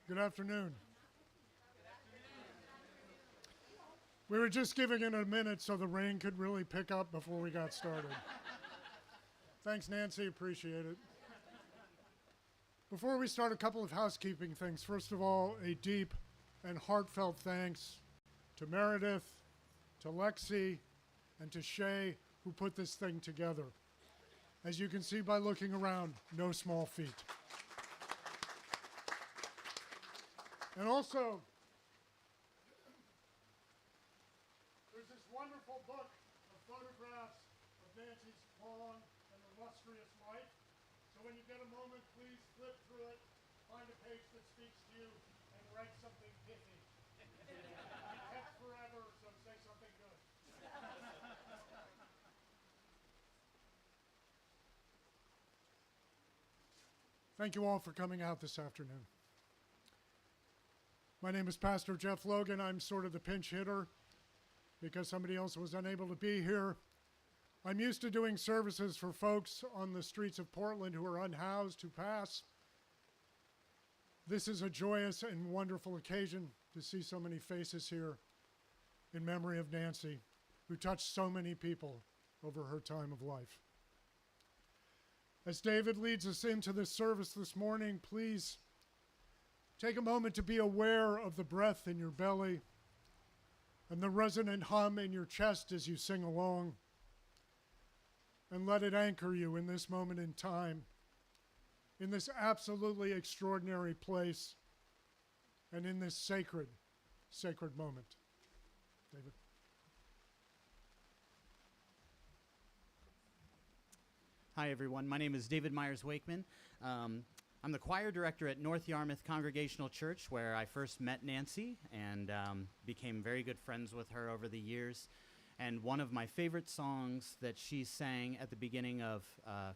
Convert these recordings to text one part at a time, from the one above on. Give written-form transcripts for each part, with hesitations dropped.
Good afternoon. We were just giving it a minute so the rain could really pick up before we got started. Thanks, Nancy. Appreciate it. Before we start, a couple of housekeeping things. First of all, a deep and heartfelt thanks to Meredith, to Lexi, and to Shay, who put this thing together. As you can see by looking around, no small feat. And also, there's this wonderful book of photographs of Nancy's long and illustrious life. So when you get a moment, please flip through it, find a page that speaks to you, and write something pithy. Be kept forever, so say something good. Thank you all for coming out this afternoon. My name is Pastor Jeff Logan. I'm sort of the pinch hitter because somebody else was unable to be here. I'm used to doing services for folks on the streets of Portland who are unhoused, who pass. This is a joyous and wonderful occasion to see so many faces here in memory of Nancy, who touched so many people over her time of life. As David leads us into this service this morning, please take a moment to be aware of the breath in your belly and the resonant hum in your chest as you sing along, and let it anchor you in this moment in time, in this absolutely extraordinary place, and in this sacred, sacred moment. David. Hi, everyone. My name is David Myers-Wakeman. I'm the choir director at North Yarmouth Congregational Church, where I first met Nancy and became very good friends with her over the years. And one of my favorite songs that she sang at the beginning of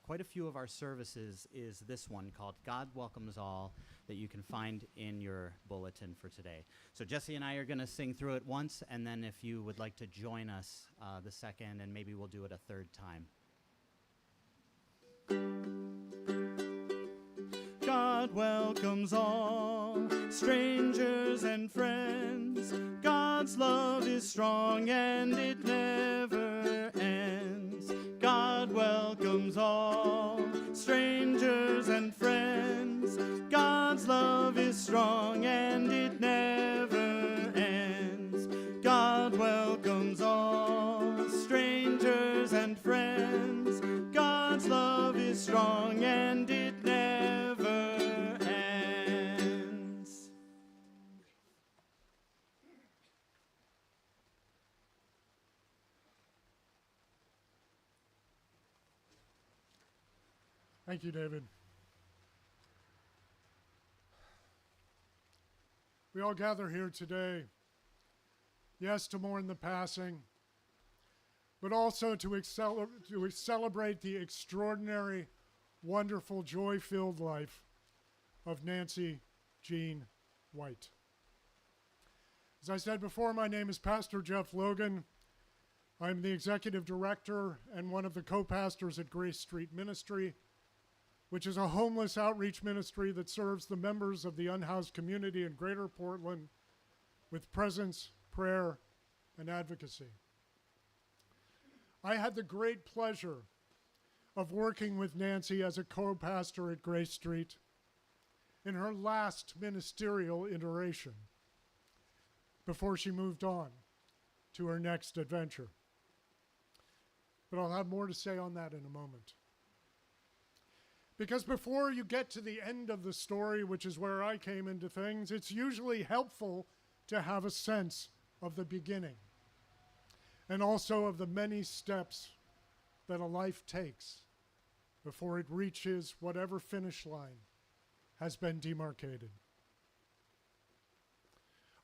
quite a few of our services is this one called God Welcomes All, that you can find in your bulletin for today. So Jesse and I are going to sing through it once, and then if you would like to join us the second, and maybe we'll do it a third time. God welcomes all, strangers and friends. God's love is strong and it never ends. God welcomes all, strangers and friends. God's love is strong and it never ends. God welcomes all, strangers and friends. God's love is strong and it never ends. Thank you, David. We all gather here today, yes, to mourn the passing, but also to celebrate the extraordinary, wonderful, joy-filled life of Nancy Jean White. As I said before, my name is Pastor Jeff Logan. I'm the executive director and one of the co-pastors at Grace Street Ministry, which is a homeless outreach ministry that serves the members of the unhoused community in Greater Portland with presence, prayer, and advocacy. I had the great pleasure of working with Nancy as a co-pastor at Grace Street in her last ministerial iteration before she moved on to her next adventure. But I'll have more to say on that in a moment. Because before you get to the end of the story, which is where I came into things, it's usually helpful to have a sense of the beginning and also of the many steps that a life takes before it reaches whatever finish line has been demarcated.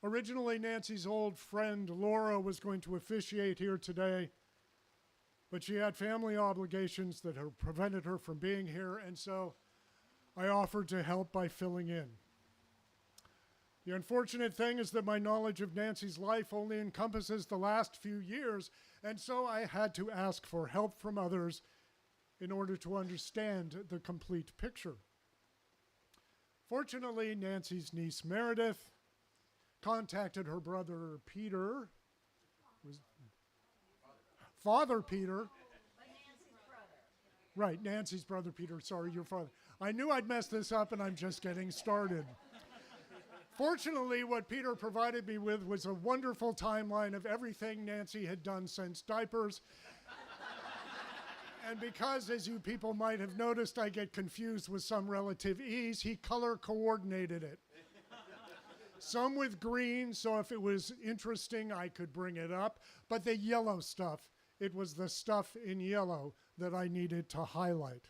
Originally, Nancy's old friend Laura was going to officiate here today, but she had family obligations that had prevented her from being here, and so I offered to help by filling in. The unfortunate thing is that my knowledge of Nancy's life only encompasses the last few years, and so I had to ask for help from others in order to understand the complete picture. Fortunately, Nancy's niece Meredith contacted her brother Peter, Father Peter. Right, Nancy's brother Peter. Sorry, your father. I knew I'd mess this up, and I'm just getting started. Fortunately, what Peter provided me with was a wonderful timeline of everything Nancy had done since diapers. And because, as you people might have noticed, I get confused with some relative ease, he color coordinated it. Some with green, so if it was interesting, I could bring it up. But the yellow stuff, it was the stuff in yellow that I needed to highlight.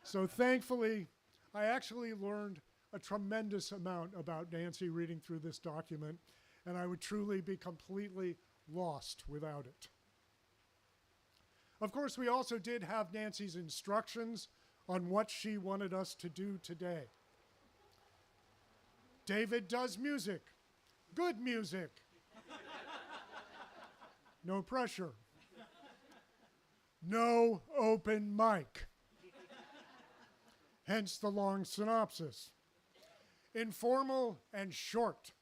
So thankfully, I actually learned a tremendous amount about Nancy reading through this document, and I would truly be completely lost without it. Of course, we also did have Nancy's instructions on what she wanted us to do today. David does music, good music. No pressure. No open mic. Hence the long synopsis. Informal and short.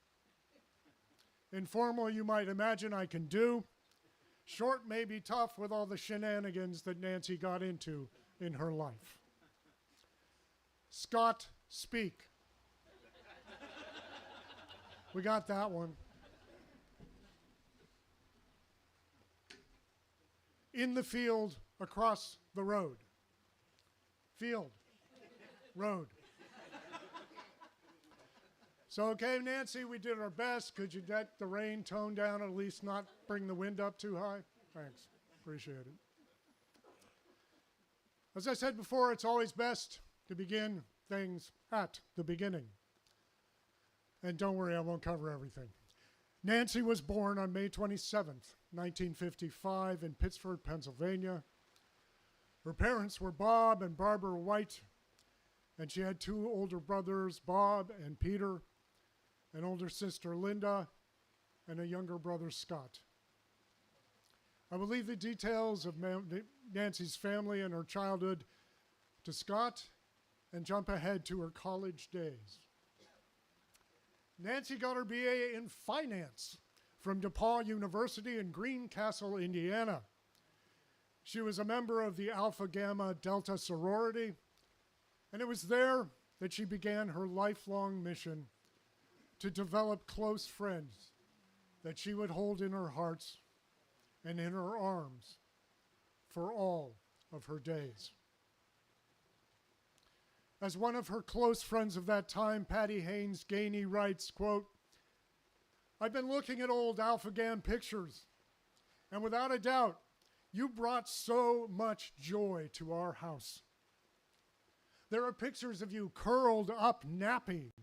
Informal, you might imagine I can do. Short may be tough with all the shenanigans that Nancy got into in her life. Scott, speak. We got that one. In the field, across the road. Field, road. So, okay, Nancy, we did our best. Could you get the rain toned down, at least not bring the wind up too high? Thanks. Appreciate it. As I said before, it's always best to begin things at the beginning. And don't worry, I won't cover everything. Nancy was born on May 27th, 1955 in Pittsford, Pennsylvania. Her parents were Bob and Barbara White, and she had two older brothers, Bob and Peter, an older sister, Linda, and a younger brother, Scott. I will leave the details of Nancy's family and her childhood to Scott and jump ahead to her college days. Nancy got her BA in finance from DePaul University in Greencastle, Indiana. She was a member of the Alpha Gamma Delta sorority, and it was there that she began her lifelong mission to develop close friends that she would hold in her hearts and in her arms for all of her days. As one of her close friends of that time, Patty Haynes Gainey, writes, quote, "I've been looking at old Alpha Gam pictures, and without a doubt, you brought so much joy to our house. There are pictures of you curled up napping,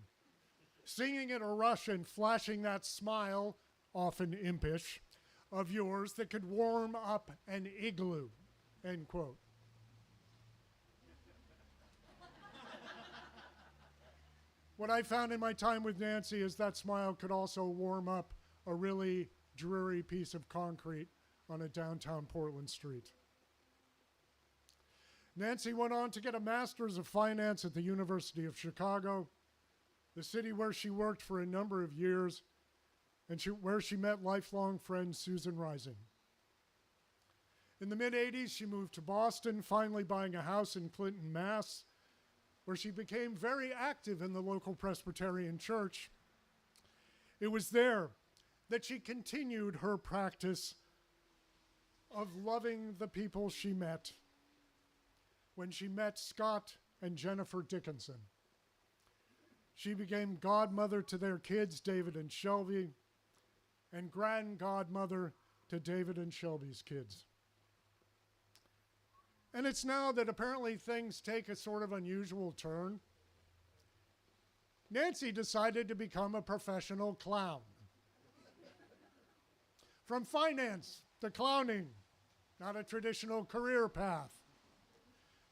singing at a rush and flashing that smile, often impish, of yours that could warm up an igloo," end quote. What I found in my time with Nancy is that smile could also warm up a really dreary piece of concrete on a downtown Portland street. Nancy went on to get a master's of finance at the University of Chicago, the city where she worked for a number of years, and where she met lifelong friend Susan Rising. In the mid-'80s, she moved to Boston, finally buying a house in Clinton, Mass., where she became very active in the local Presbyterian church. It was there that she continued her practice of loving the people she met when she met Scott and Jennifer Dickinson. She became godmother to their kids, David and Shelby, and grand-godmother to David and Shelby's kids. And it's now that apparently things take a sort of unusual turn. Nancy decided to become a professional clown. From finance to clowning, not a traditional career path.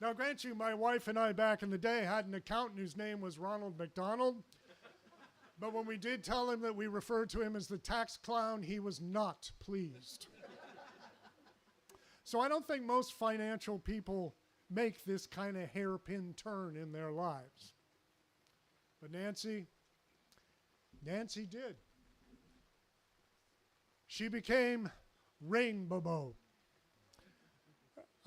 Now, grant you, my wife and I back in the day had an accountant whose name was Ronald McDonald. But when we did tell him that we referred to him as the tax clown, he was not pleased. So I don't think most financial people make this kind of hairpin turn in their lives. But Nancy did. She became Rainbow,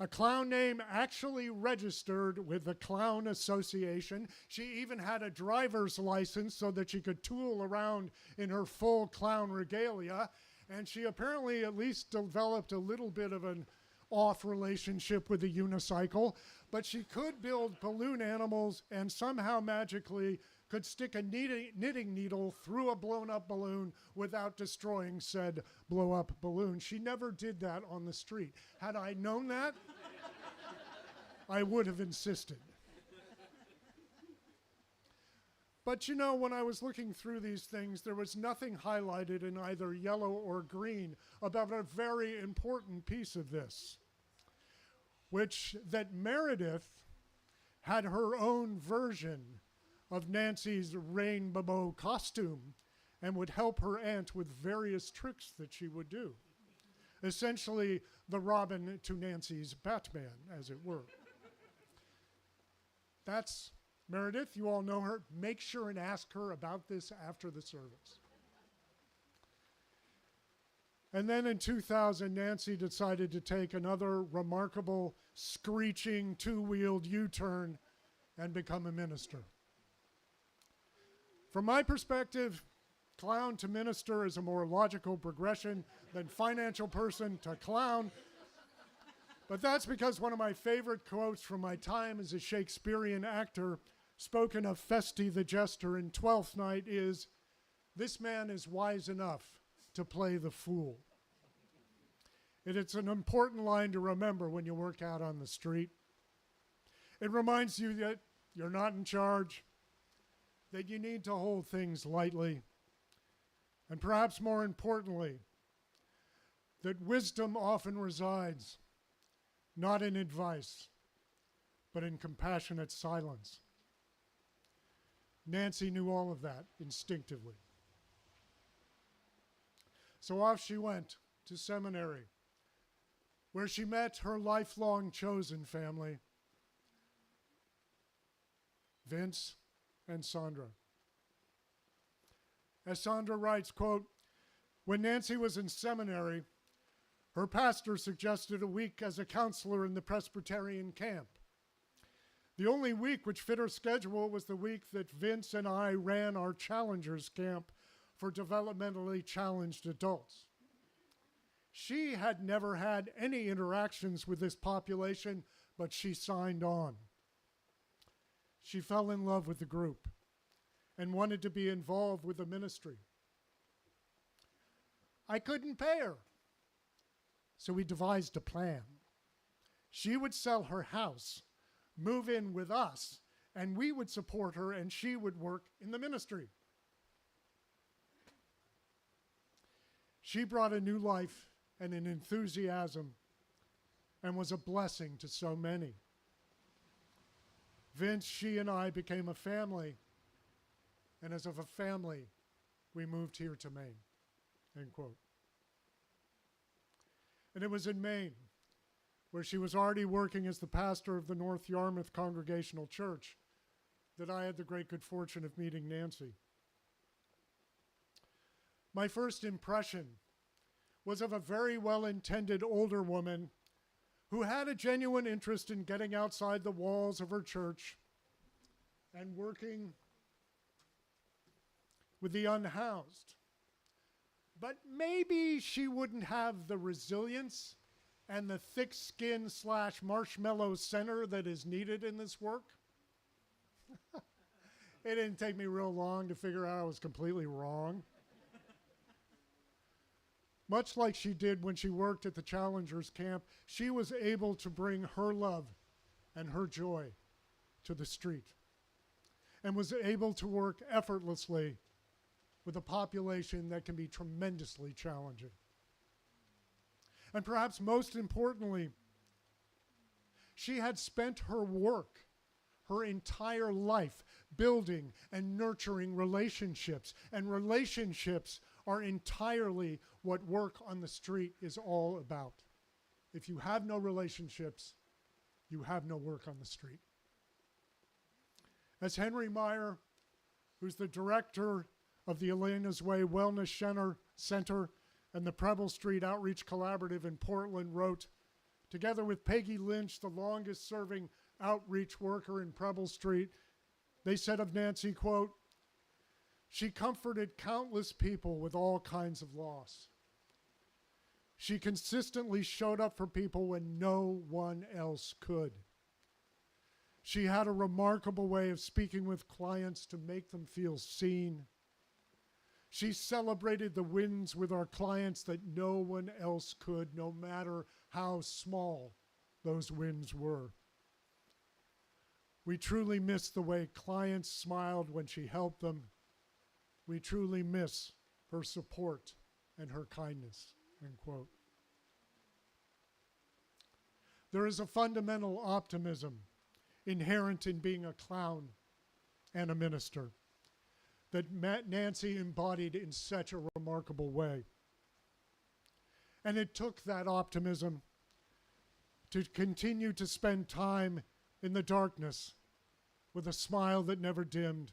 a clown name actually registered with the Clown Association. She even had a driver's license so that she could tool around in her full clown regalia. And she apparently at least developed a little bit of an off relationship with the unicycle. But she could build balloon animals and somehow magically could stick a knitting needle through a blown up balloon without destroying said blow up balloon. She never did that on the street. Had I known that, I would have insisted. But you know, when I was looking through these things, there was nothing highlighted in either yellow or green about a very important piece of this, which that Meredith had her own version of Nancy's Rainbow costume and would help her aunt with various tricks that she would do. Essentially, the Robin to Nancy's Batman, as it were. That's Meredith. You all know her. Make sure and ask her about this after the service. And then in 2000, Nancy decided to take another remarkable, screeching, two-wheeled U-turn and become a minister. From my perspective, clown to minister is a more logical progression than financial person to clown. But that's because one of my favorite quotes from my time as a Shakespearean actor, spoken of Feste the Jester in Twelfth Night, is, "This man is wise enough to play the fool." And it's an important line to remember when you work out on the street. It reminds you that you're not in charge, that you need to hold things lightly, and perhaps more importantly, that wisdom often resides not in advice, but in compassionate silence. Nancy knew all of that instinctively. So off she went to seminary, where she met her lifelong chosen family, Vince and Sandra. As Sandra writes, quote, "When Nancy was in seminary, her pastor suggested a week as a counselor in the Presbyterian camp. The only week which fit her schedule was the week that Vince and I ran our Challengers camp for developmentally challenged adults. She had never had any interactions with this population, but she signed on. She fell in love with the group and wanted to be involved with the ministry. I couldn't pay her, so we devised a plan. She would sell her house, move in with us, and we would support her, and she would work in the ministry. She brought a new life and an enthusiasm and was a blessing to so many. Vince, she, and I became a family, and as of a family, we moved here to Maine," end quote. And it was in Maine, where she was already working as the pastor of the North Yarmouth Congregational Church, that I had the great good fortune of meeting Nancy. My first impression was of a very well-intended older woman who had a genuine interest in getting outside the walls of her church and working with the unhoused. But maybe she wouldn't have the resilience and the thick skin / marshmallow center that is needed in this work. It didn't take me real long to figure out I was completely wrong. Much like she did when she worked at the Challengers camp, she was able to bring her love and her joy to the street and was able to work effortlessly with a population that can be tremendously challenging. And perhaps most importantly, she had spent her work, her entire life, building and nurturing relationships, and relationships are entirely what work on the street is all about. If you have no relationships, you have no work on the street. As Henry Meyer, who's the director of the Elena's Way Wellness Center and the Preble Street Outreach Collaborative in Portland, wrote, together with Peggy Lynch, the longest-serving outreach worker in Preble Street, they said of Nancy, quote, "She comforted countless people with all kinds of loss. She consistently showed up for people when no one else could. She had a remarkable way of speaking with clients to make them feel seen. She celebrated the wins with our clients that no one else could, no matter how small those wins were. We truly miss the way clients smiled when she helped them. We truly miss her support and her kindness," end quote. There is a fundamental optimism inherent in being a clown and a minister that Nancy embodied in such a remarkable way. And it took that optimism to continue to spend time in the darkness with a smile that never dimmed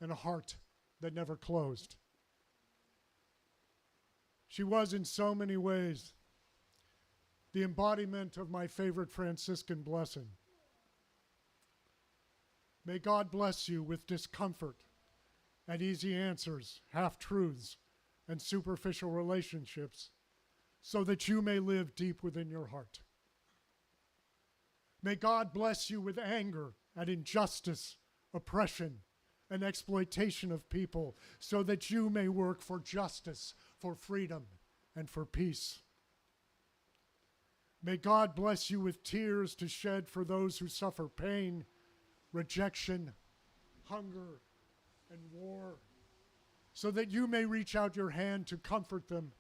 and a heart that never closed. She was, in so many ways, the embodiment of my favorite Franciscan blessing. May God bless you with discomfort and easy answers, half-truths, and superficial relationships, so that you may live deep within your heart. May God bless you with anger at injustice, oppression, and exploitation of people, so that you may work for justice, for freedom, and for peace. May God bless you with tears to shed for those who suffer pain, rejection, hunger, and war, so that you may reach out your hand to comfort them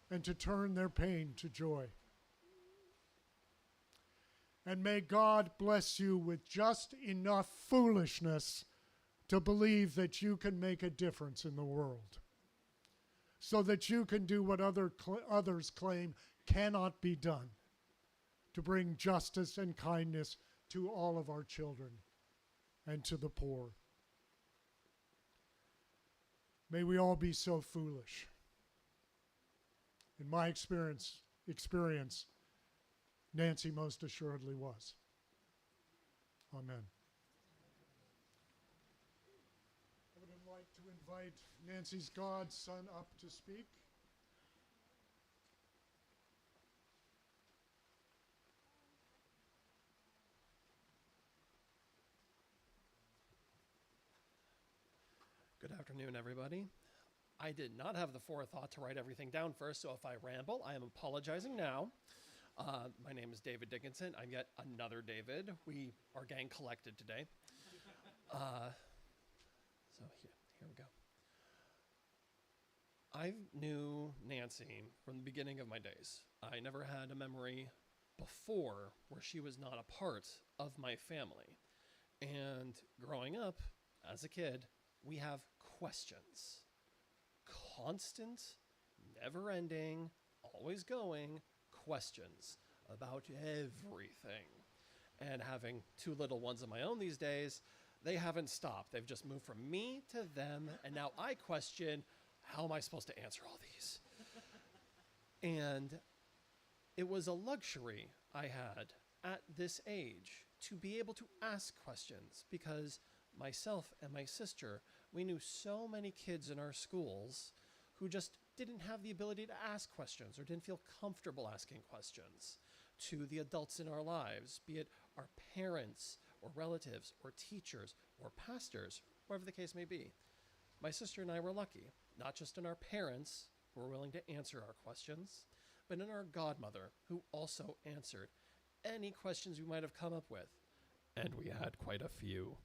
and to turn their pain to joy. And may God bless you with just enough foolishness to believe that you can make a difference in the world, so that you can do what others claim cannot be done, to bring justice and kindness to all of our children and to the poor. May we all be so foolish. In my experience, Nancy most assuredly was. Amen. I would like to invite Nancy's godson up to speak. Good afternoon, everybody. I did not have the forethought to write everything down first, so if I ramble, I am apologizing now. My name is David Dickinson. I'm yet another David. We are gang collected today. So here we go. I knew Nancy from the beginning of my days. I never had a memory before where she was not a part of my family. And growing up as a kid, we have questions. Constant, never-ending, always going questions about everything. And having two little ones of my own these days, they haven't stopped. They've just moved from me to them, and now I question, how am I supposed to answer all these? And it was a luxury I had at this age to be able to ask questions, because myself and my sister, we knew so many kids in our schools who just didn't have the ability to ask questions or didn't feel comfortable asking questions to the adults in our lives, be it our parents or relatives or teachers or pastors, whatever the case may be. My sister and I were lucky, not just in our parents who were willing to answer our questions, but in our godmother who also answered any questions we might have come up with. And we had quite a few.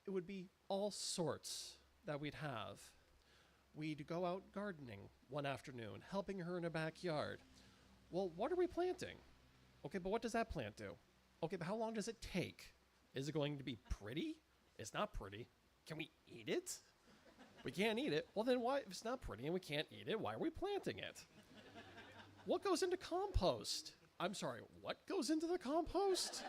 It would be all sorts that we'd have. We'd go out gardening one afternoon, helping her in her backyard. Well, what are we planting? Okay, but what does that plant do? Okay, but how long does it take? Is it going to be pretty? It's not pretty. Can we eat it? We can't eat it. Well, then why, if it's not pretty and we can't eat it, why are we planting it? What goes into compost? I'm sorry, what goes into the compost?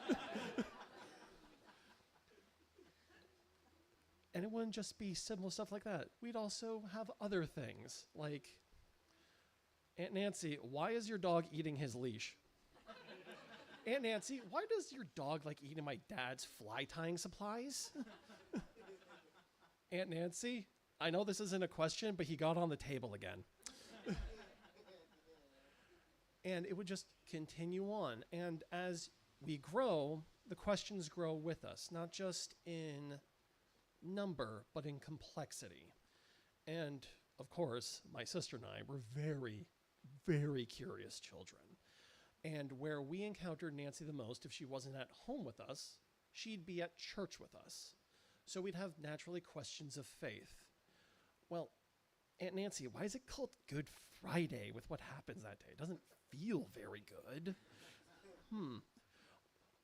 it wouldn't just be simple stuff like that. We'd also have other things, like, Aunt Nancy, why is your dog eating his leash? Aunt Nancy, why does your dog like eating my dad's fly tying supplies? Aunt Nancy, I know this isn't a question, but he got on the table again. And it would just continue on. And as we grow, the questions grow with us, not just in number, but in complexity. And of course, my sister and I were very, very curious children. And where we encountered Nancy the most, if she wasn't at home with us, she'd be at church with us. So we'd have naturally questions of faith. Well, Aunt Nancy, why is it called Good Friday with what happens that day? It doesn't feel very good.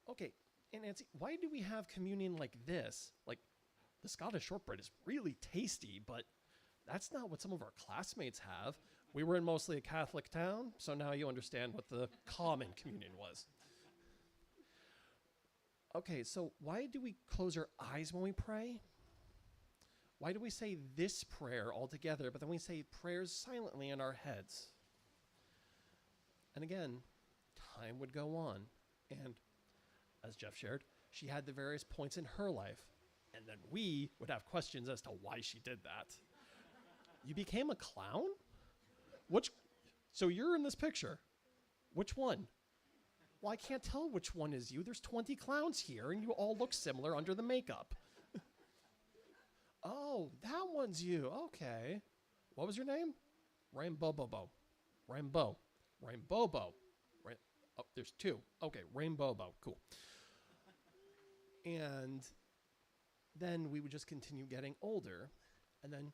Okay, Aunt Nancy, why do we have communion like this? Like, the Scottish shortbread is really tasty, but that's not what some of our classmates have. We were in mostly a Catholic town, so now you understand what the common communion was. Okay, so why do we close our eyes when we pray? Why do we say this prayer all together, but then we say prayers silently in our heads? And again, time would go on. And as Jeff shared, she had the various points in her life. And then we would have questions as to why she did that. You became a clown? So you're in this picture. Which one? Well, I can't tell which one is you. There's 20 clowns here, and you all look similar under the makeup. Oh, that one's you. Okay. What was your name? Rainbow. Rainbow. Oh, there's two. Okay, Rainbow. Cool. And then we would just continue getting older. And then,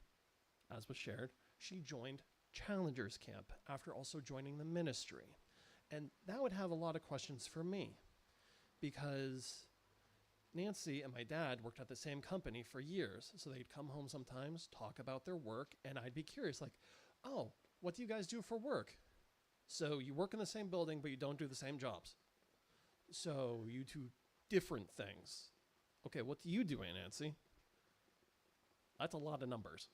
as was shared, she joined Challengers Camp after also joining the ministry. And that would have a lot of questions for me, because Nancy and my dad worked at the same company for years. So they'd come home sometimes, talk about their work, and I'd be curious, like, oh, what do you guys do for work? So you work in the same building, but you don't do the same jobs. So you do different things. Okay, what do you do, Aunt Nancy? That's a lot of numbers.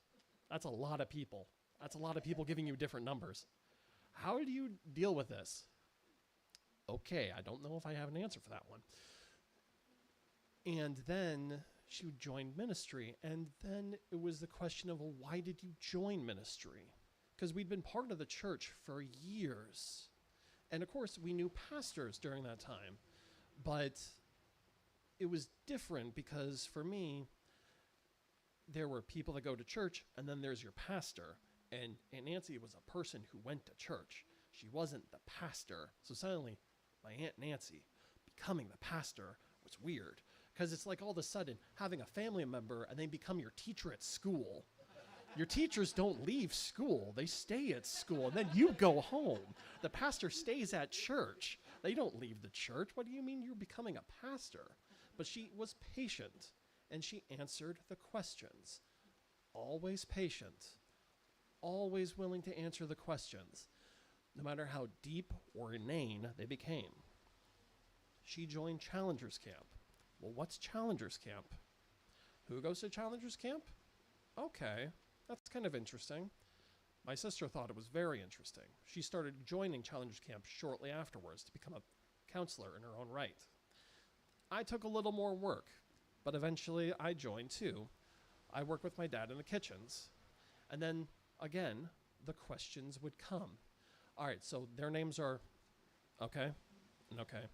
That's a lot of people. That's a lot of people giving you different numbers. How do you deal with this? Okay, I don't know if I have an answer for that one. And then she would join ministry. And then it was the question of, well, why did you join ministry? Because we'd been part of the church for years. And of course, we knew pastors during that time. But it was different because for me, there were people that go to church, and then there's your pastor. And Aunt Nancy was a person who went to church. She wasn't the pastor. So suddenly, my Aunt Nancy becoming the pastor was weird. Because it's like all of a sudden having a family member and they become your teacher at school. Your teachers don't leave school. They stay at school. And then you go home. The pastor stays at church. They don't leave the church. What do you mean you're becoming a pastor? But she was patient, and she answered the questions. Always patient. Always willing to answer the questions, no matter how deep or inane they became. She joined Challengers Camp. Well, what's Challengers Camp? Who goes to Challengers Camp? Okay, that's kind of interesting. My sister thought it was very interesting. She started joining Challengers Camp shortly afterwards to become a counselor in her own right. I took a little more work, but eventually I joined too. I worked with my dad in the kitchens. And then, again, the questions would come. All right, so their names are okay and okay.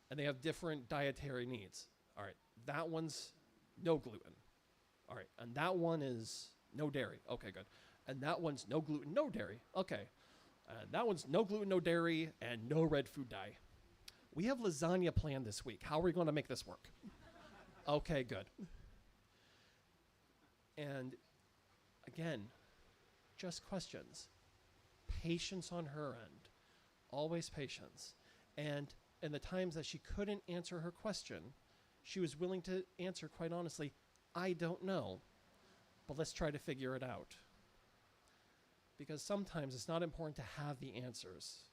And they have different dietary needs. All right, that one's no gluten. All right, and that one is no dairy. Okay, good. And that one's no gluten, no dairy. Okay. And that one's no gluten, no dairy, and no red food dye. We have lasagna planned this week. How are we going to make this work? Okay, good. And again, just questions. Patience on her end. Always patience. And in the times that she couldn't answer her question, she was willing to answer, quite honestly, I don't know, but let's try to figure it out. Because sometimes it's not important to have the answers.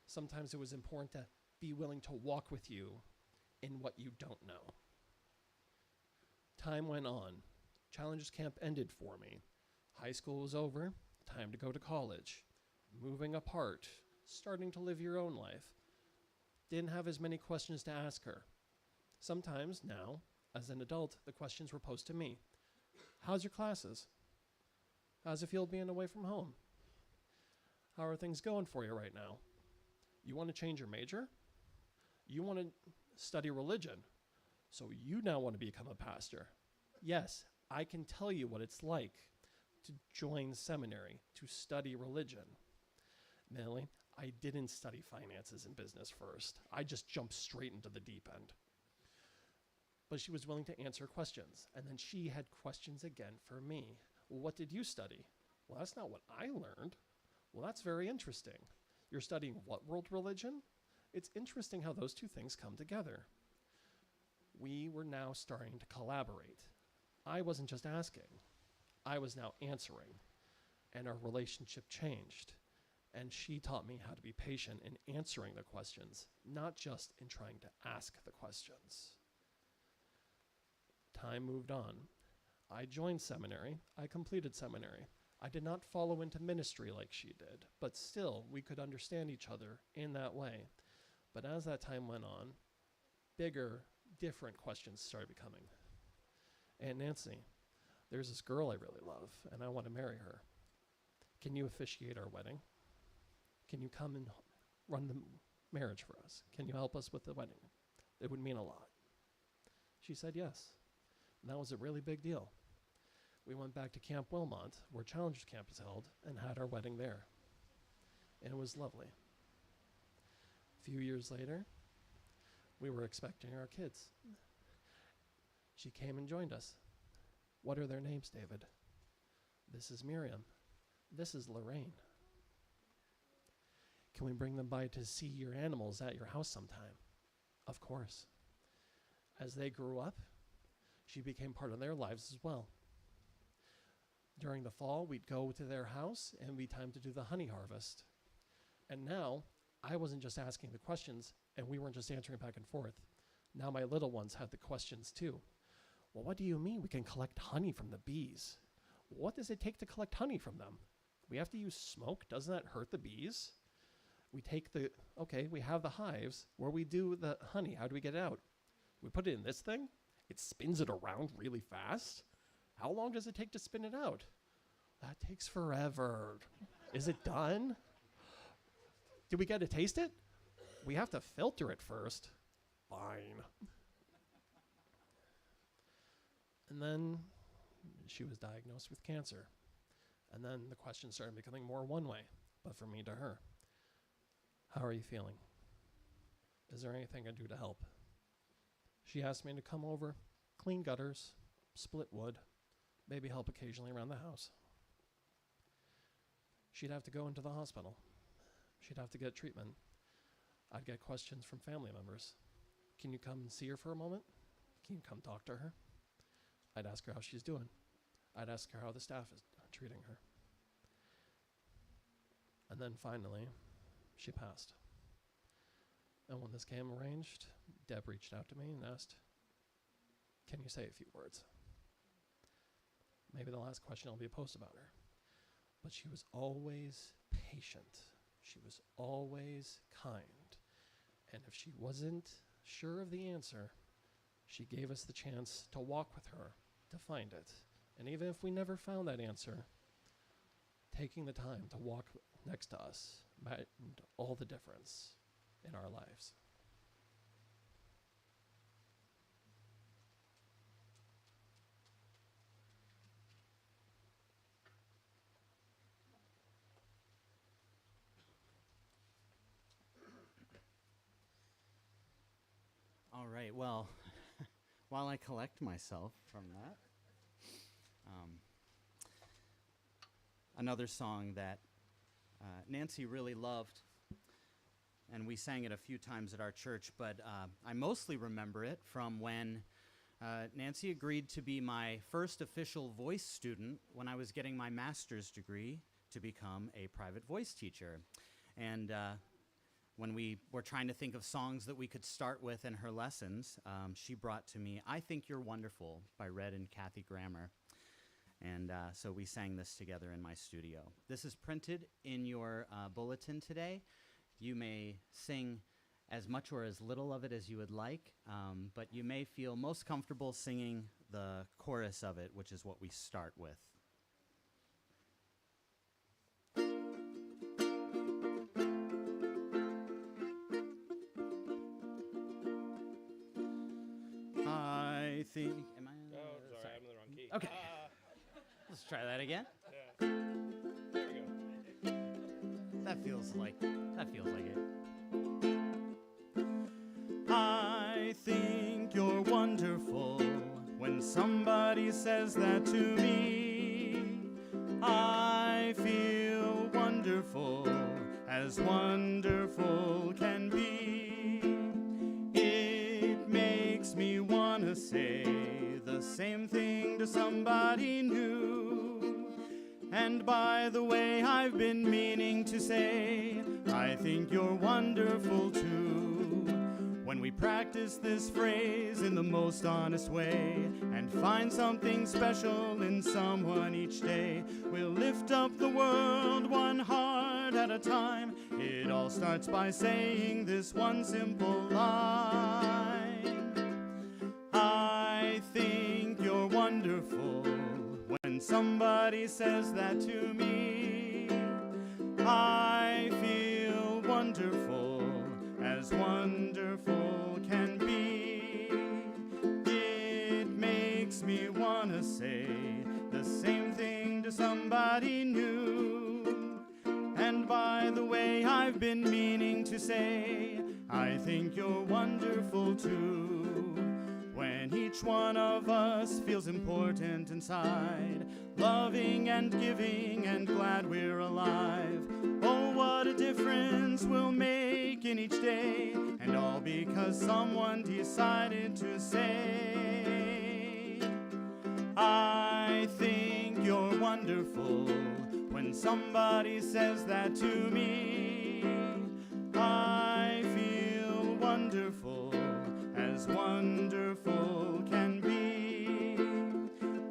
Sometimes it was important to be willing to walk with you in what you don't know. Time went on, Challenges Camp ended for me. High school was over, time to go to college. Moving apart, starting to live your own life. Didn't have as many questions to ask her. Sometimes now, as an adult, the questions were posed to me. How's your classes? How's it feel being away from home? How are things going for you right now? You want to change your major? You want to study religion? So you now want to become a pastor? Yes, I can tell you what it's like to join seminary, to study religion. Millie, I didn't study finances and business first. I just jumped straight into the deep end. But she was willing to answer questions. And then she had questions again for me. Well, what did you study? Well, that's not what I learned. Well, that's very interesting. You're studying what world religion? It's interesting how those two things come together. We were now starting to collaborate. I wasn't just asking. I was now answering. And our relationship changed. And she taught me how to be patient in answering the questions, not just in trying to ask the questions. Time moved on. I joined seminary. I completed seminary. I did not follow into ministry like she did, but still, we could understand each other in that way. But as that time went on, bigger, different questions started becoming. Aunt Nancy, there's this girl I really love, and I want to marry her. Can you officiate our wedding? Can you come and run the marriage for us? Can you help us with the wedding? It would mean a lot. She said yes. And that was a really big deal. We went back to Camp Wilmot, where Challenger Camp is held, and had our wedding there. And it was lovely. A few years later, we were expecting our kids. She came and joined us. What are their names, David? This is Miriam. This is Lorraine. Can we bring them by to see your animals at your house sometime? Of course. As they grew up, she became part of their lives as well. During the fall, we'd go to their house and it'd be time to do the honey harvest. And now, I wasn't just asking the questions and we weren't just answering back and forth. Now my little ones had the questions too. Well, what do you mean we can collect honey from the bees? What does it take to collect honey from them? We have to use smoke? Doesn't that hurt the bees? We have the hives where we do the honey. How do we get it out? We put it in this thing? It spins it around really fast? How long does it take to spin it out? That takes forever. Is it done? Do we get to taste it? We have to filter it first. Fine. And then she was diagnosed with cancer. And then the questions started becoming more one way, but from me to her. How are you feeling? Is there anything I do to help? She asked me to come over, clean gutters, split wood, maybe help occasionally around the house. She'd have to go into the hospital. She'd have to get treatment. I'd get questions from family members. Can you come and see her for a moment? Can you come talk to her? I'd ask her how she's doing. I'd ask her how the staff is treating her. And then finally, she passed. And when this came arranged, Deb reached out to me and asked, can you say a few words? Maybe the last question will be a post about her. But she was always patient. She was always kind. And if she wasn't sure of the answer, she gave us the chance to walk with her to find it. And even if we never found that answer, taking the time to walk next to us made all the difference in our lives. All right, well, while I collect myself from that, another song that Nancy really loved, and we sang it a few times at our church, but I mostly remember it from when Nancy agreed to be my first official voice student when I was getting my master's degree to become a private voice teacher. And when we were trying to think of songs that we could start with in her lessons, she brought to me I Think You're Wonderful by Red and Kathy Grammer. And so we sang this together in my studio. This is printed in your bulletin today. You may sing as much or as little of it as you would like, but you may feel most comfortable singing the chorus of it, which is what we start with. I think, am I? Oh, sorry, I'm in the wrong key. Okay. Let's try that again. Yeah. There we go. That feels like it. I think you're wonderful when somebody says that to me. I feel wonderful, as wonderful can be. It makes me wanna say the same thing to somebody new. And by the way, I've been meaning to say, I think you're wonderful too. When we practice this phrase in the most honest way and find something special in someone each day, we'll lift up the world one heart at a time. It all starts by saying this one simple line. I think you're wonderful when somebody says that to me. I feel wonderful, as wonderful can be. It makes me wanna say the same thing to somebody new. And by the way, I've been meaning to say, I think you're wonderful too. When each one of us feels important inside, loving and giving and glad we're alive. Oh, what a difference we'll make in each day, and all because someone decided to say, I think you're wonderful when somebody says that to me. I feel wonderful, as wonderful can be.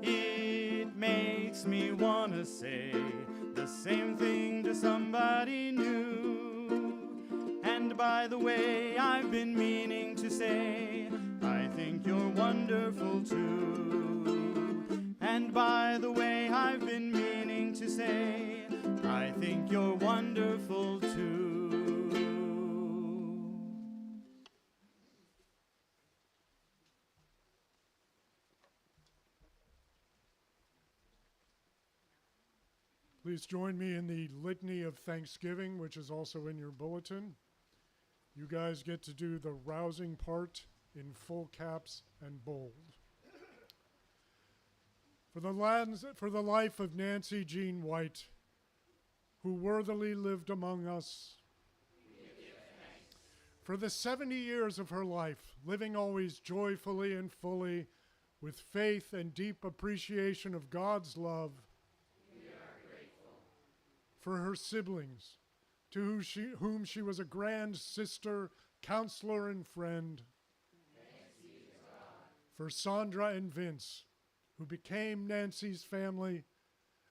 It makes me wanna say the same thing to somebody new. And by the way, I've been meaning to say, I think you're wonderful too. And by the way, I've been meaning to say, I think you're wonderful too. Please join me in the litany of thanksgiving, which is also in your bulletin. You guys get to do the rousing part in full caps and bold. For the life of Nancy Jean White, who worthily lived among us. For the 70 years of her life, living always joyfully and fully, with faith and deep appreciation of God's love. For her siblings, to whom she was a grand sister, counselor, and friend. For Sandra and Vince, who became Nancy's family,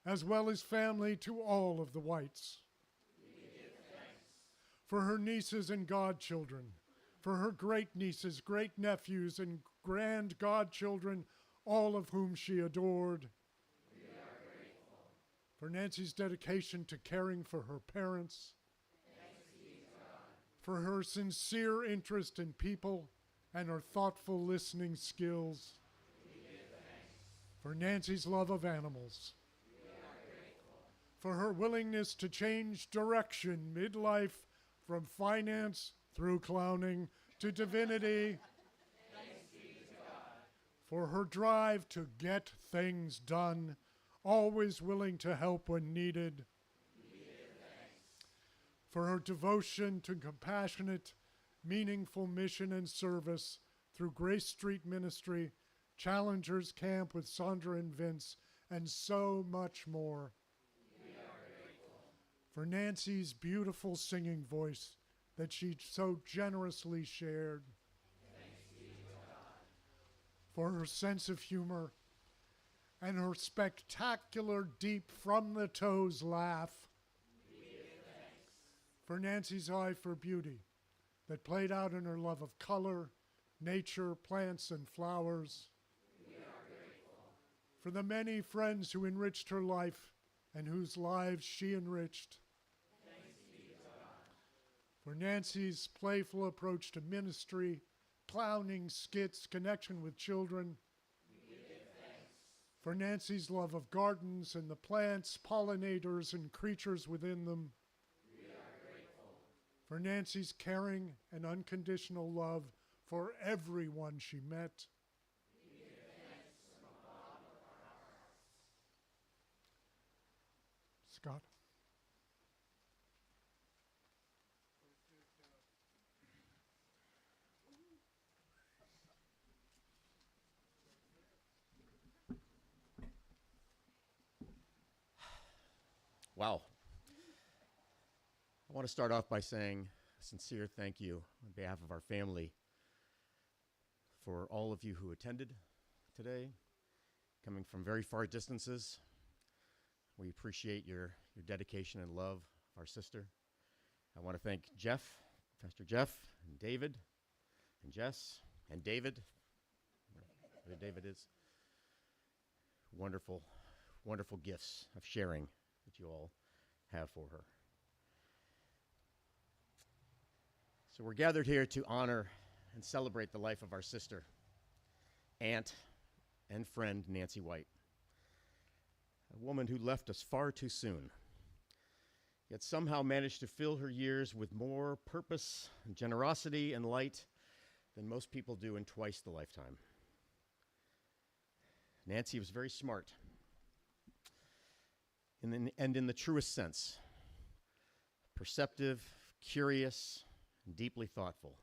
as well as family to all of the Whites. For her nieces and godchildren, for her great-nieces, great-nephews, and grand-godchildren, all of whom she adored. For Nancy's dedication to caring for her parents, for her sincere interest in people and her thoughtful listening skills, for Nancy's love of animals, for her willingness to change direction midlife from finance through clowning to divinity, for her drive to get things done, always willing to help when needed. For her devotion to compassionate, meaningful mission and service through Grace Street Ministry, Challengers Camp with Sandra and Vince, and so much more. For Nancy's beautiful singing voice that she so generously shared. For her sense of humor and her spectacular deep from the toes laugh. For Nancy's eye for beauty that played out in her love of color, nature, plants, and flowers. For the many friends who enriched her life and whose lives she enriched. For Nancy's playful approach to ministry, clowning skits, connection with children. For Nancy's love of gardens and the plants, pollinators, and creatures within them. For Nancy's caring and unconditional love for everyone she met. Scott. Wow. I want to start off by saying a sincere thank you on behalf of our family for all of you who attended today, coming from very far distances. We appreciate your dedication and love of our sister. I want to thank Jeff, Pastor Jeff, and David, and Jess, and David, where David is. Wonderful, wonderful gifts of sharing that you all have for her. So we're gathered here to honor and celebrate the life of our sister, aunt, and friend Nancy White, a woman who left us far too soon, yet somehow managed to fill her years with more purpose and generosity and light than most people do in twice the lifetime. Nancy was very smart, and in the truest sense, perceptive, curious, and deeply thoughtful.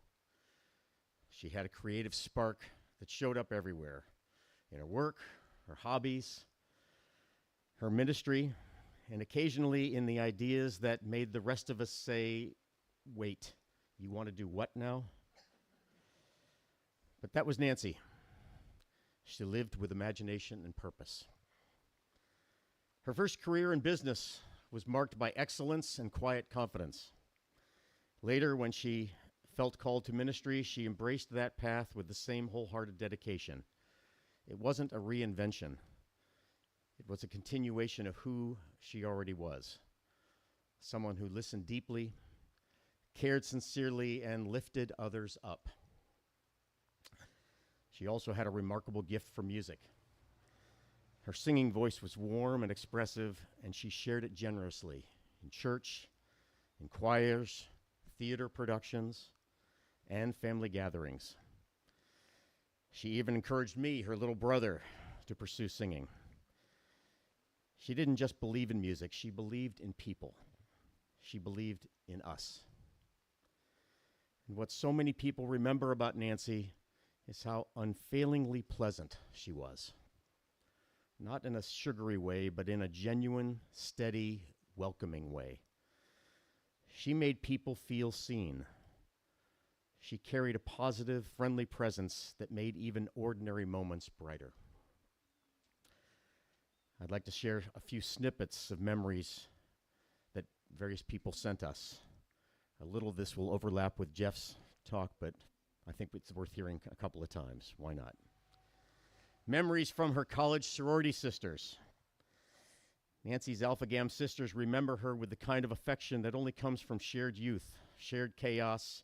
She had a creative spark that showed up everywhere, in her work, her hobbies, her ministry, and occasionally in the ideas that made the rest of us say, wait, you want to do what now? But that was Nancy. She lived with imagination and purpose. Her first career in business was marked by excellence and quiet confidence. Later, when she felt called to ministry, she embraced that path with the same wholehearted dedication. It wasn't a reinvention. It was a continuation of who she already was. Someone who listened deeply, cared sincerely, and lifted others up. She also had a remarkable gift for music. Her singing voice was warm and expressive, and she shared it generously in church, in choirs, theater productions, and family gatherings. She even encouraged me, her little brother, to pursue singing. She didn't just believe in music, she believed in people. She believed in us. And what so many people remember about Nancy is how unfailingly pleasant she was. Not in a sugary way, but in a genuine, steady, welcoming way. She made people feel seen. She carried a positive, friendly presence that made even ordinary moments brighter. I'd like to share a few snippets of memories that various people sent us. A little of this will overlap with Jeff's talk, but I think it's worth hearing a couple of times. Why not? Memories from her college sorority sisters. Nancy's Alpha Gam sisters remember her with the kind of affection that only comes from shared youth, shared chaos,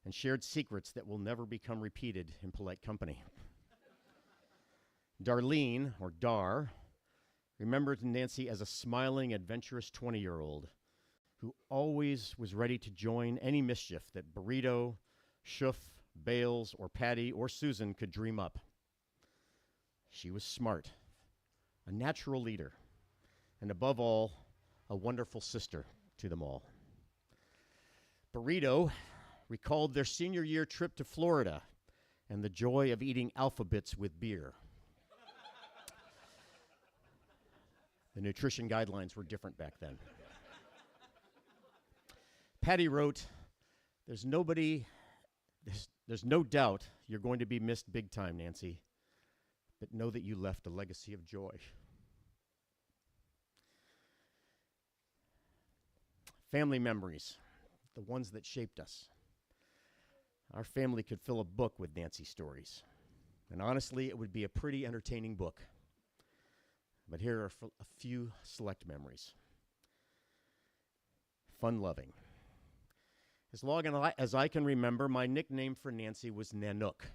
and shared secrets that will never become repeated in polite company. Darlene, or Dar, remembered Nancy as a smiling, adventurous 20-year-old who always was ready to join any mischief that Burrito, Shoof, Bales, or Patty, or Susan could dream up. She was smart, a natural leader, and above all, a wonderful sister to them all. Burrito recalled their senior year trip to Florida and the joy of eating alphabets with beer. The nutrition guidelines were different back then. Patty wrote, there's no doubt you're going to be missed big time, Nancy. but know that you left a legacy of joy. Family memories, the ones that shaped us. Our family could fill a book with Nancy stories. And honestly, it would be a pretty entertaining book. But here are a few select memories. Fun-loving. As long as I can remember, my nickname for Nancy was Nanook.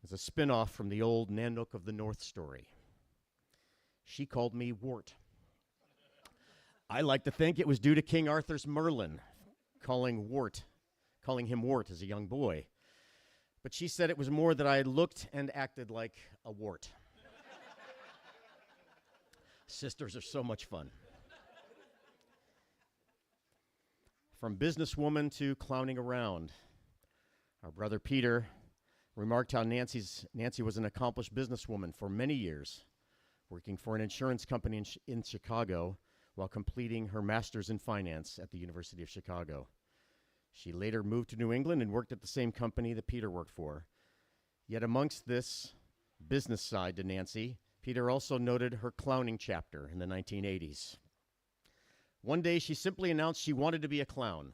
It's a spin-off from the old Nanook of the North story. She called me Wart. I like to think it was due to King Arthur's Merlin calling him Wart as a young boy. But she said it was more that I looked and acted like a wart. Sisters are so much fun. From businesswoman to clowning around. Our brother Peter remarked how Nancy was an accomplished businesswoman for many years, working for an insurance company in Chicago while completing her master's in finance at the University of Chicago. She later moved to New England and worked at the same company that Peter worked for. Yet amongst this business side to Nancy, Peter also noted her clowning chapter in the 1980s. One day, she simply announced she wanted to be a clown.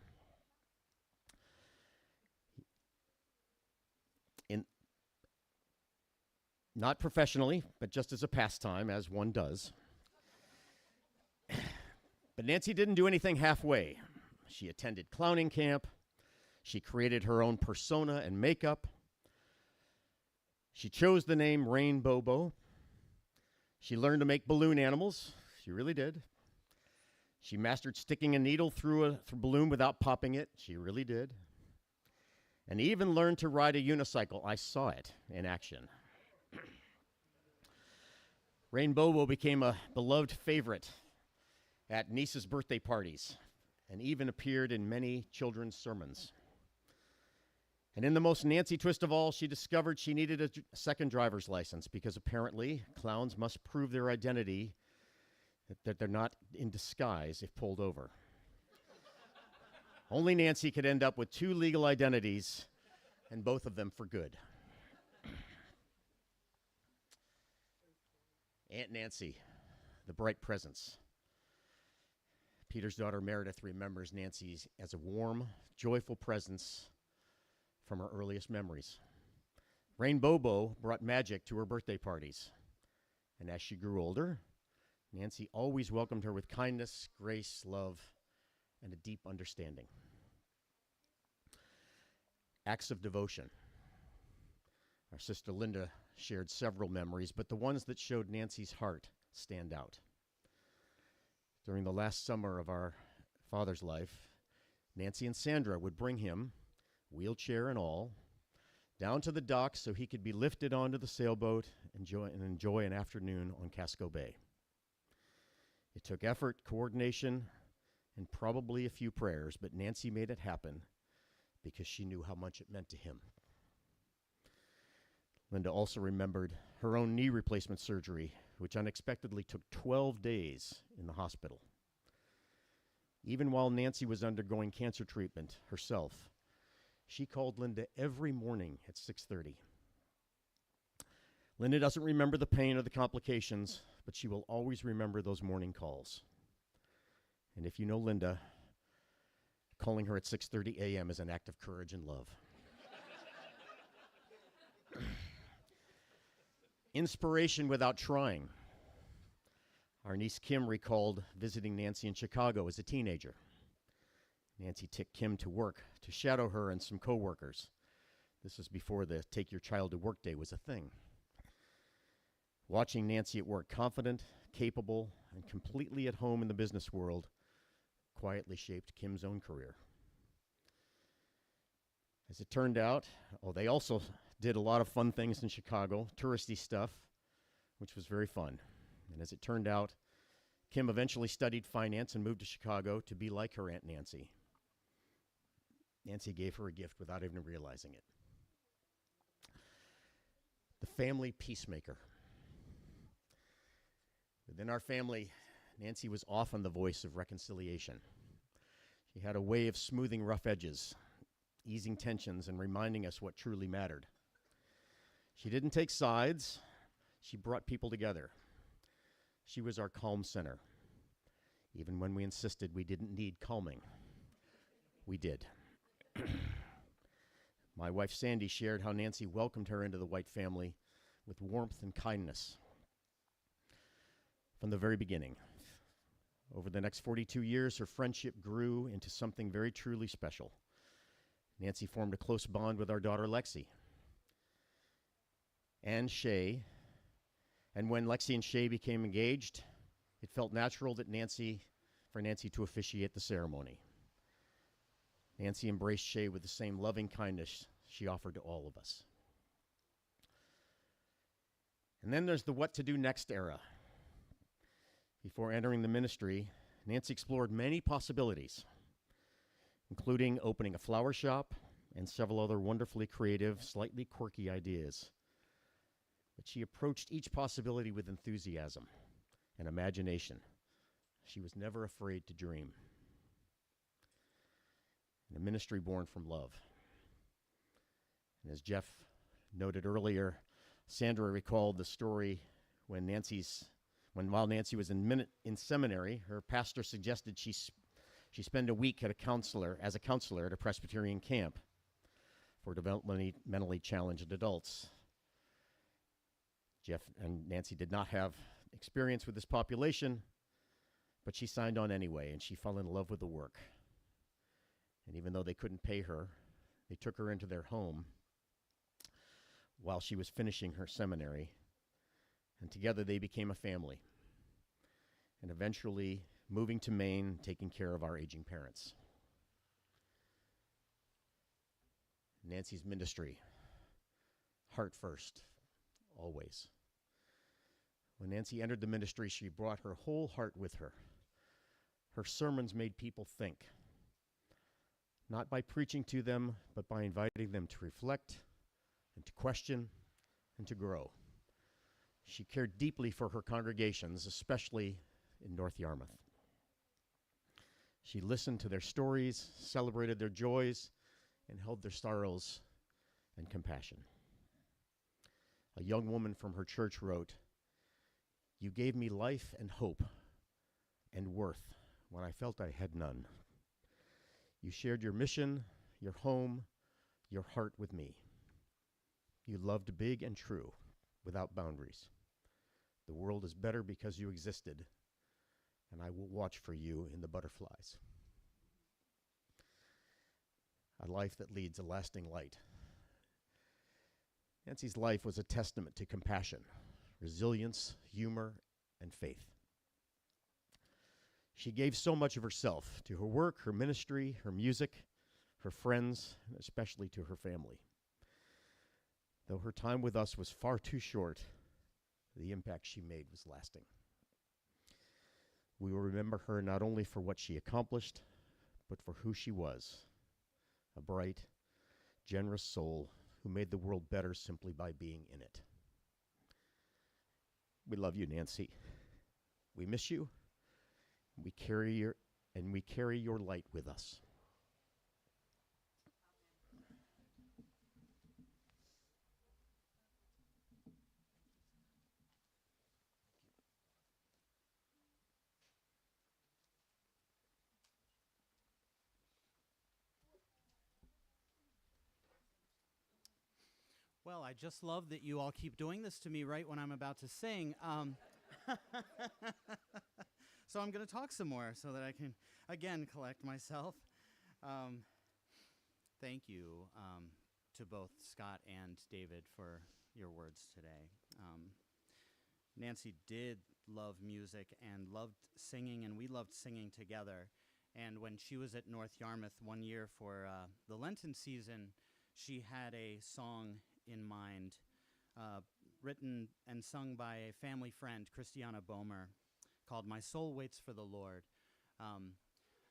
Not professionally, but just as a pastime, as one does. But Nancy didn't do anything halfway. She attended clowning camp. She created her own persona and makeup. She chose the name Rain Bobo. She learned to make balloon animals. She really did. She mastered sticking a needle through a balloon without popping it. She really did. And even learned to ride a unicycle. I saw it in action. Rain Bobo became a beloved favorite at nieces' birthday parties and even appeared in many children's sermons. And in the most Nancy twist of all, she discovered she needed a second driver's license because apparently clowns must prove their identity, that they're not in disguise if pulled over. Only Nancy could end up with two legal identities, and both of them for good. Aunt Nancy, the bright presence. Peter's daughter Meredith remembers Nancy as a warm, joyful presence from her earliest memories. Rain Bobo brought magic to her birthday parties. And as she grew older, Nancy always welcomed her with kindness, grace, love, and a deep understanding. Acts of devotion. Our sister Linda shared several memories, but the ones that showed Nancy's heart stand out. During the last summer of our father's life, Nancy and Sandra would bring him, wheelchair and all, down to the dock so he could be lifted onto the sailboat and enjoy an afternoon on Casco Bay. It took effort, coordination, and probably a few prayers, but Nancy made it happen because she knew how much it meant to him. Linda also remembered her own knee replacement surgery, which unexpectedly took 12 days in the hospital. Even while Nancy was undergoing cancer treatment herself, she called Linda every morning at 6:30. Linda doesn't remember the pain or the complications, but she will always remember those morning calls. And if you know Linda, calling her at 6:30 a.m. is an act of courage and love. Inspiration without trying. Our niece Kim recalled visiting Nancy in Chicago as a teenager. Nancy took Kim to work to shadow her and some coworkers. This was before the Take Your Child to Work Day was a thing. Watching Nancy at work, confident, capable, and completely at home in the business world, quietly shaped Kim's own career. As it turned out, they also did a lot of fun things in Chicago, touristy stuff, which was very fun. And as it turned out, Kim eventually studied finance and moved to Chicago to be like her Aunt Nancy. Nancy gave her a gift without even realizing it. The family peacemaker. Within our family, Nancy was often the voice of reconciliation. She had a way of smoothing rough edges, easing tensions, and reminding us what truly mattered. She didn't take sides, She brought people together. She was our calm center. Even when we insisted we didn't need calming, we did. My wife Sandy shared how Nancy welcomed her into the White family with warmth and kindness from the very beginning. Over the next 42 years, her friendship grew into something very truly special. Nancy formed a close bond with our daughter Lexi and Shay. And when Lexi and Shay became engaged, it felt natural that for Nancy to officiate the ceremony. Nancy embraced Shay with the same loving kindness she offered to all of us. And then there's the what to do next era. Before entering the ministry, Nancy explored many possibilities, including opening a flower shop and several other wonderfully creative, slightly quirky ideas. But she approached each possibility with enthusiasm and imagination. She was never afraid to dream. And a ministry born from love. And as Jeff noted earlier, Sandra recalled the story while Nancy was in seminary, her pastor suggested she spend a week as a counselor at a Presbyterian camp for developmentally challenged adults. Jeff and Nancy did not have experience with this population, but she signed on anyway, and she fell in love with the work. And even though they couldn't pay her, they took her into their home while she was finishing her seminary, and together they became a family, and eventually moving to Maine, taking care of our aging parents. Nancy's ministry, heart first, always. When Nancy entered the ministry, she brought her whole heart with her. Her sermons made people think, not by preaching to them, but by inviting them to reflect and to question and to grow. She cared deeply for her congregations, especially in North Yarmouth. She listened to their stories, celebrated their joys, and held their sorrows and compassion. A young woman from her church wrote, "You gave me life and hope and worth when I felt I had none. You shared your mission, your home, your heart with me. You loved big and true, without boundaries. The world is better because you existed, and I will watch for you in the butterflies." A life that leads a lasting light. Nancy's life was a testament to compassion, resilience, humor, and faith. She gave so much of herself to her work, her ministry, her music, her friends, and especially to her family. Though her time with us was far too short, the impact she made was lasting. We will remember her not only for what she accomplished, but for who she was, a bright, generous soul who made the world better simply by being in it. We love you, Nancy. We miss you. We carry your light with us. Well, I just love that you all keep doing this to me right when I'm about to sing. So I'm going to talk some more so that I can, again, collect myself. Thank you to both Scott and David for your words today. Nancy did love music and loved singing, and we loved singing together. And when she was at North Yarmouth one year for the Lenten season, she had a song in mind, written and sung by a family friend, Christiana Bomer, called "My Soul Waits for the Lord."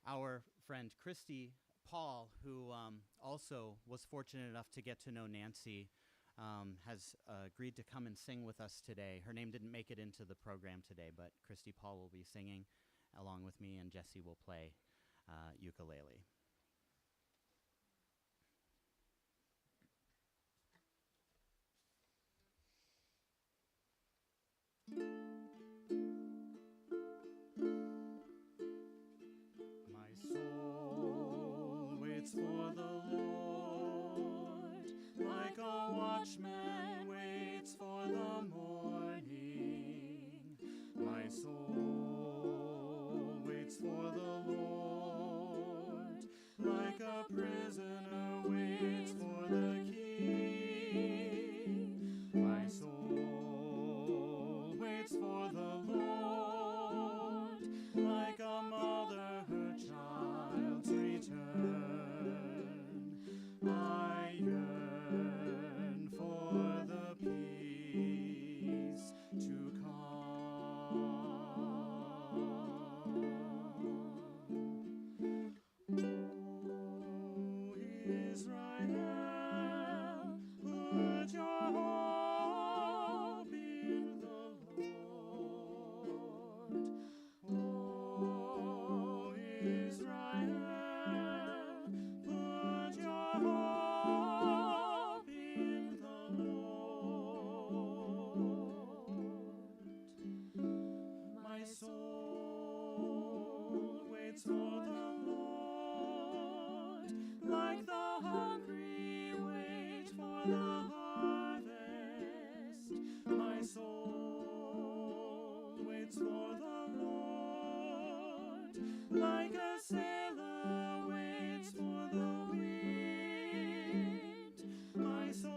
Our friend Christy Paul, who also was fortunate enough to get to know Nancy, has agreed to come and sing with us today. Her name didn't make it into the program today, but Christy Paul will be singing along with me, and Jesse will play ukulele. waits for the Lord, like a watchman waits for the morning. My soul waits for the Lord, like a prisoner waits for the king. My soul waits for the Lord, like a mother her child's return. I yearn for the peace to come. O Israel, put your hope in the Lord. O Israel, put your hope in the Lord. My soul waits for the Lord, like the hungry wait for the harvest. My soul waits for the Lord, like a sailor waits for the wind. My soul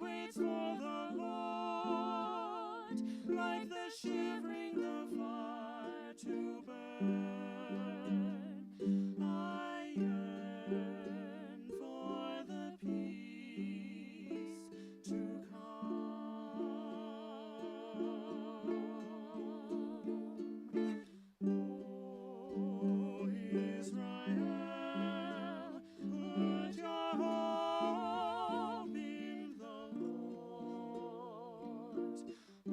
waits for the Lord, like the shivering the fire to burn. I yearn for the peace to come. O Israel, put your hope in the Lord. O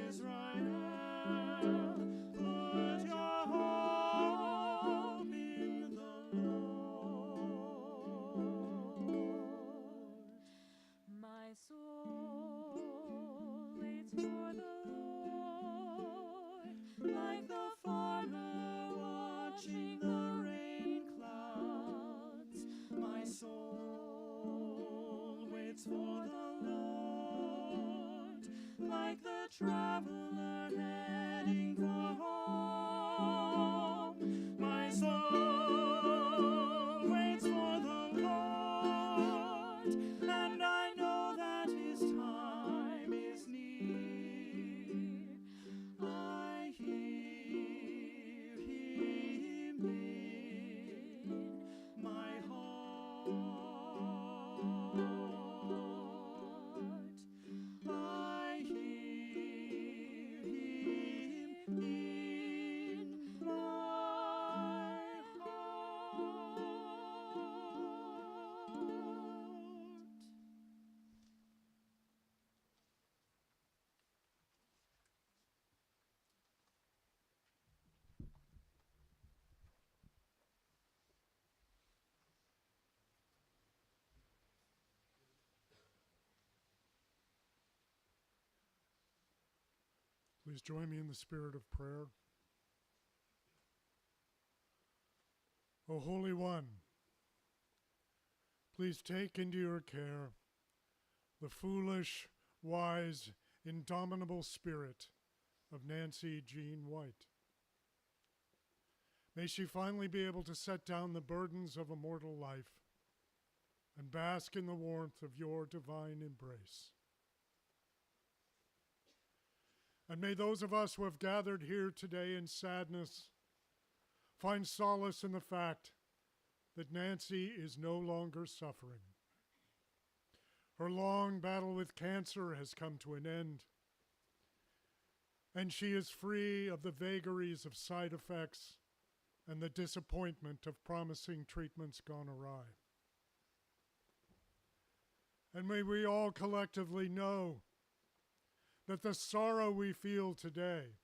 Israel, put your hope in the Lord. My soul waits for the Lord, like the farmer watching the rain clouds. My soul waits for the Lord, like the traveler heading for home. My soul waits for the Lord, and I know that his time is near. I hear him in my heart. I hear him in my heart. Please join me in the spirit of prayer. O Holy One, please take into your care the foolish, wise, indomitable spirit of Nancy Jean White. May she finally be able to set down the burdens of a mortal life and bask in the warmth of your divine embrace. And may those of us who have gathered here today in sadness find solace in the fact that Nancy is no longer suffering. Her long battle with cancer has come to an end, and she is free of the vagaries of side effects and the disappointment of promising treatments gone awry. And may we all collectively know that the sorrow we feel today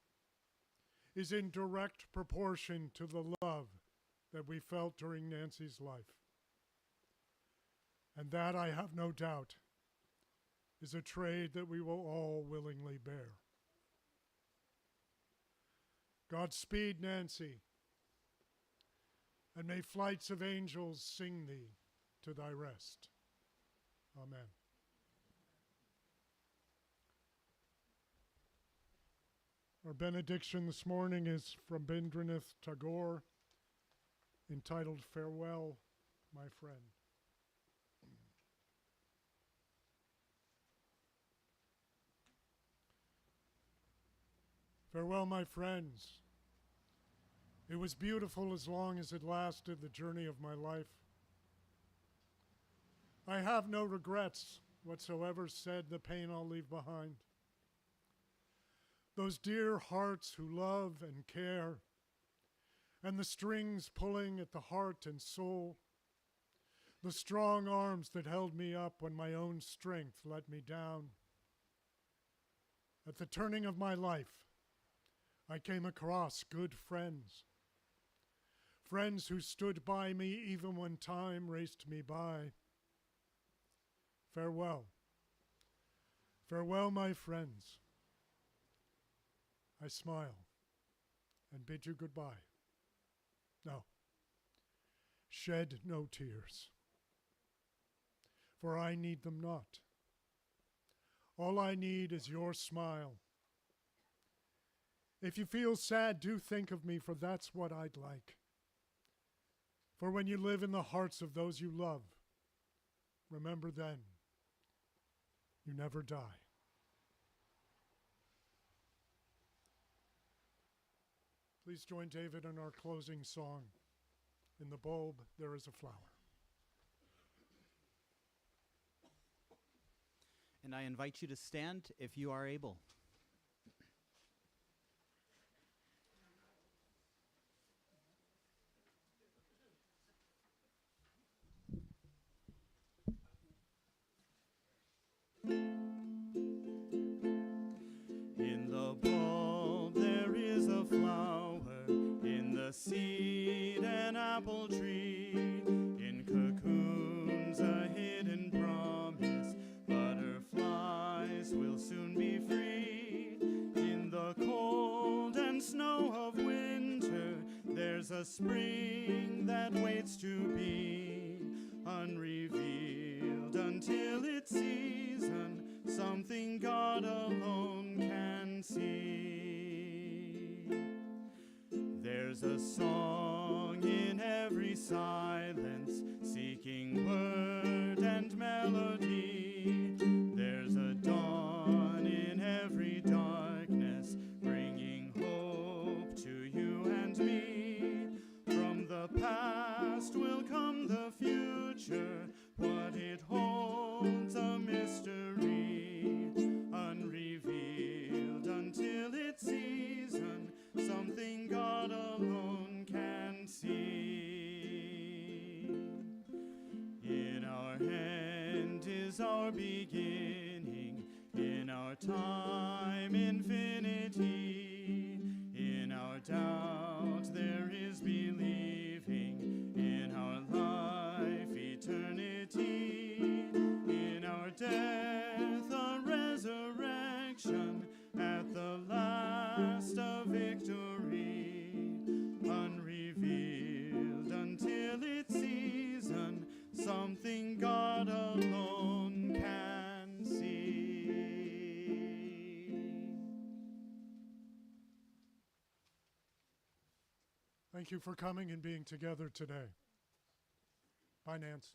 is in direct proportion to the love that we felt during Nancy's life. And that, I have no doubt, is a trade that we will all willingly bear. Godspeed, Nancy. and may flights of angels sing thee to thy rest. Amen. Our benediction this morning is from Rabindranath Tagore, entitled Farewell, My Friend. Farewell, my friends. It was beautiful as long as it lasted, the journey of my life. I have no regrets whatsoever, said the pain I'll leave behind. Those dear hearts who love and care, and the strings pulling at the heart and soul, the strong arms that held me up when my own strength let me down. At the turning of my life, I came across good friends, friends who stood by me even when time raced me by. Farewell. Farewell, my friends. I smile and bid you goodbye. No, shed no tears, for I need them not. All I need is your smile. If you feel sad, do think of me, for that's what I'd like. For when you live in the hearts of those you love, remember then, you never die. Please join David in our closing song. In the bulb, there is a flower. And I invite you to stand if you are able. In the bulb there is a flower, in the seed an apple tree, in cocoons a hidden promise, butterflies will soon be free. In the cold and snow of winter there's a spring that waits to be unrevealed until its season, something God alone can see. There's a song in every silence, seeking word and melody. There's a dawn in every darkness, bringing hope to you and me. From the past will come the future, what it holds a mystery, unrevealed until its season, something God alone can see. In our hand is our beginning, in our time infinity, in our doubt there is believing, in our life eternity, in our death a resurrection, at the last a victory, unrevealed until its season, something God alone can see. Thank you for coming and being together today. Bye, Nance.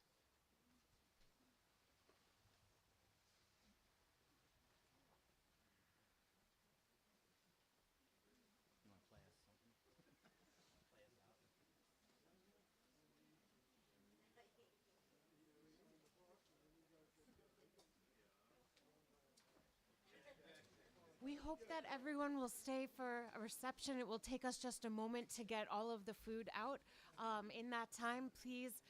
We hope that everyone will stay for a reception. It will take us just a moment to get all of the food out. In that time, please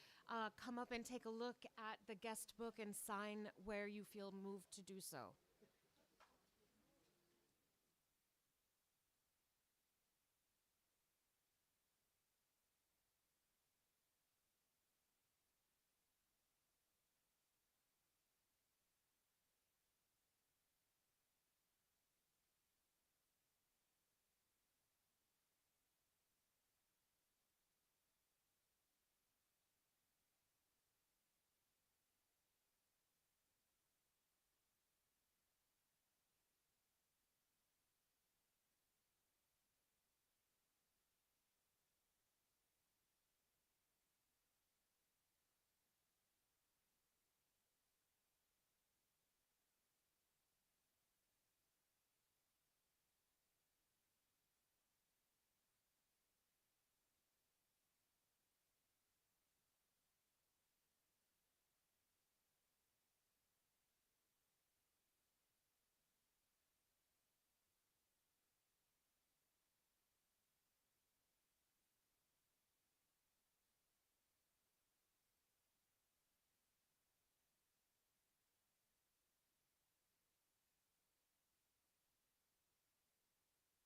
come up and take a look at the guest book and sign where you feel moved to do so.